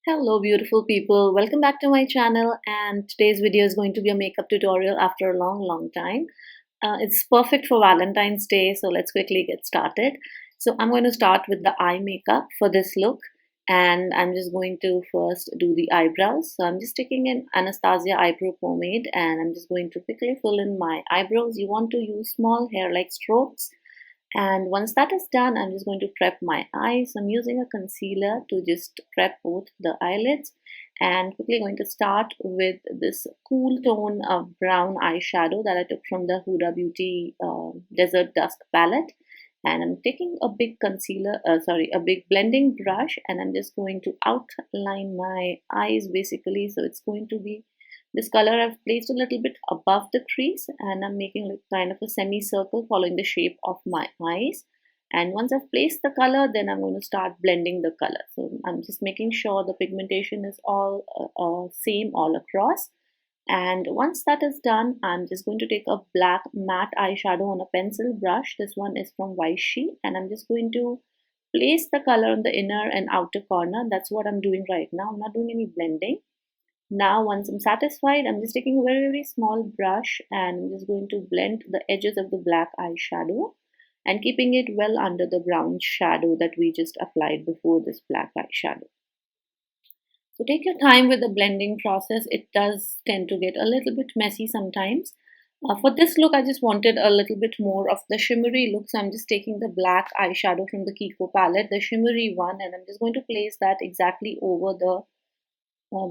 Hello beautiful people, welcome back to my channel, and today's video is going to be a makeup tutorial after a long time. It's perfect for Valentine's Day, so let's quickly get started. So I'm going to start with the eye makeup for this look, and I'm just going to first do the eyebrows. So I'm just taking an Anastasia eyebrow pomade and I'm just going to quickly fill in my eyebrows. You want to use small hair-like strokes, and once that is done, I'm just going to prep my eyes. I'm using a concealer to just prep both the eyelids, and quickly going to start with this cool tone of brown eyeshadow that I took from the Huda Beauty Desert Dusk palette. And I'm taking a big a big blending brush, and I'm just going to outline my eyes basically. So it's going to be this color I've placed a little bit above the crease, and I'm making like kind of a semicircle following the shape of my eyes. And once I've placed the color, then I'm going to start blending the color. So I'm just making sure the pigmentation is all same all across. And once that is done, I'm just going to take a black matte eyeshadow on a pencil brush. This one is from Voste, and I'm just going to place the color on the inner and outer corner. That's what I'm doing right now. I'm not doing any blending. Now, once I'm satisfied, I'm just taking a very small brush and I'm just going to blend the edges of the black eyeshadow and keeping it well under the brown shadow that we just applied before this black eyeshadow. So take your time with the blending process. It does tend to get a little bit messy sometimes. For this look, I just wanted a little bit more of the shimmery look. So I'm just taking the black eyeshadow from the KIKO palette, the shimmery one, and I'm just going to place that exactly over the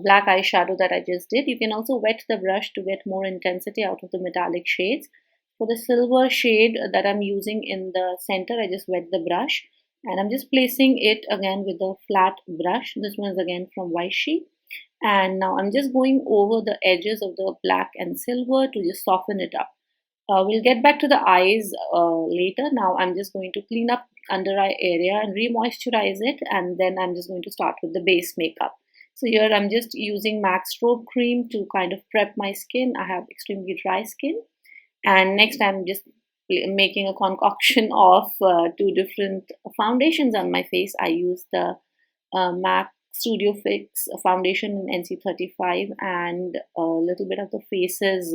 black eyeshadow that I just did. You can also wet the brush to get more intensity out of the metallic shades. For the silver shade that I'm using in the center, I just wet the brush and I'm just placing it again with a flat brush. This one is again from Voste. And now I'm just going over the edges of the black and silver to just soften it up. We'll get back to the eyes later. Now I'm just going to clean up under eye area and re-moisturize it, and then I'm just going to start with the base makeup. So here I'm just using MAC Strobe cream to kind of prep my skin. I have extremely dry skin. And next I'm just making a concoction of two different foundations on my face. I use the MAC Studio Fix foundation in NC35 and a little bit of the Faces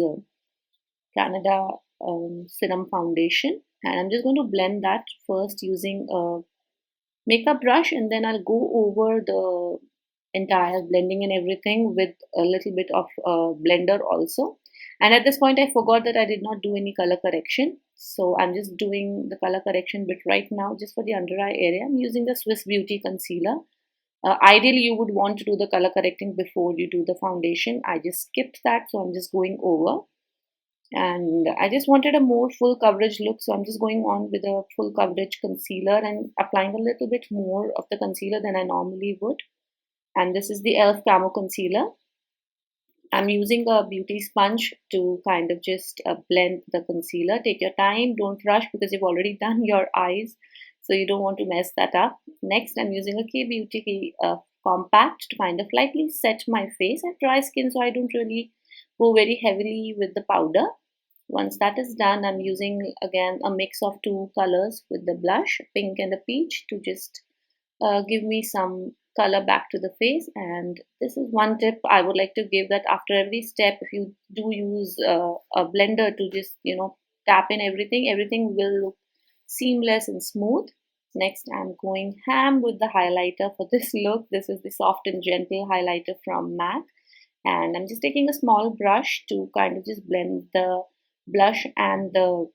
Canada Serum Foundation. And I'm just going to blend that first using a makeup brush, and then I'll go over the entire blending and everything with a little bit of blender also. And at this point I forgot that I did not do any color correction, so I'm just doing the color correction bit right now. Just for the under eye area, I'm using the Swiss Beauty concealer. Ideally you would want to do the color correcting before you do the foundation. I just skipped that, so I'm just going over, and I just wanted a more full coverage look, so I'm just going on with a full coverage concealer and applying a little bit more of the concealer than I normally would. And this is the e.l.f. Camo Concealer. I'm using a beauty sponge to kind of just blend the concealer. Take your time, don't rush because you've already done your eyes, so you don't want to mess that up. Next, I'm using a K-Beauty compact to kind of lightly set my face. I have dry skin, so I don't really go very heavily with the powder. Once that is done, I'm using again a mix of two colors with the blush, pink and a peach, to just give me some color back to the face. And this is one tip I would like to give, that after every step, if you do use a blender to just tap in everything will look seamless and smooth. Next, I'm going ham with the highlighter for this look. This is the Soft and Gentle highlighter from MAC, and I'm just taking a small brush to kind of just blend the blush and the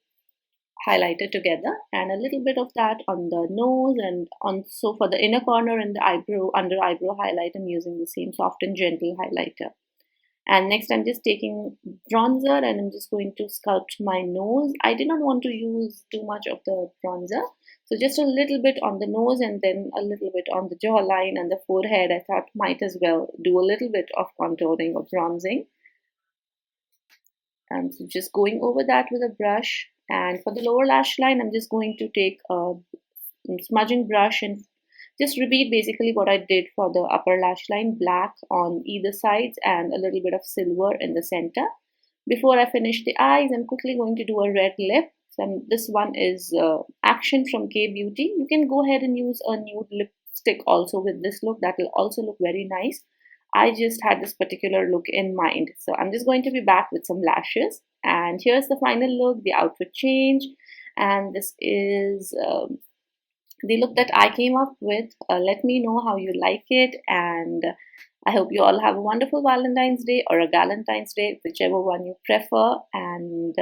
highlighter together, and a little bit of that on the nose, and on so for the inner corner and the eyebrow, under eyebrow highlight, I'm using the same Soft and Gentle highlighter. And next I'm just taking bronzer and I'm just going to sculpt my nose. I did not want to use too much of the bronzer, so just a little bit on the nose and then a little bit on the jawline and the forehead. I thought might as well do a little bit of contouring or bronzing. So just going over that with a brush. And for the lower lash line, I'm just going to take a smudging brush and just repeat basically what I did for the upper lash line, black on either sides and a little bit of silver in the center. Before I finish the eyes, I'm quickly going to do a red lip. So this one is Action from K Beauty. You can go ahead and use a nude lip stick also with this look. That will also look very nice. I just had this particular look in mind. So I'm just going to be back with some lashes. And here's the final look, the outfit change. And this is the look that I came up with. Let me know how you like it. And I hope you all have a wonderful Valentine's Day or a Galentine's Day, whichever one you prefer. And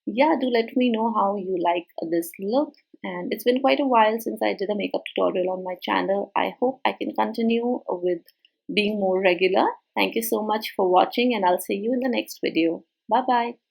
yeah, do let me know how you like this look. And it's been quite a while since I did a makeup tutorial on my channel. I hope I can continue with being more regular. Thank you so much for watching, and I'll see you in the next video. Bye bye.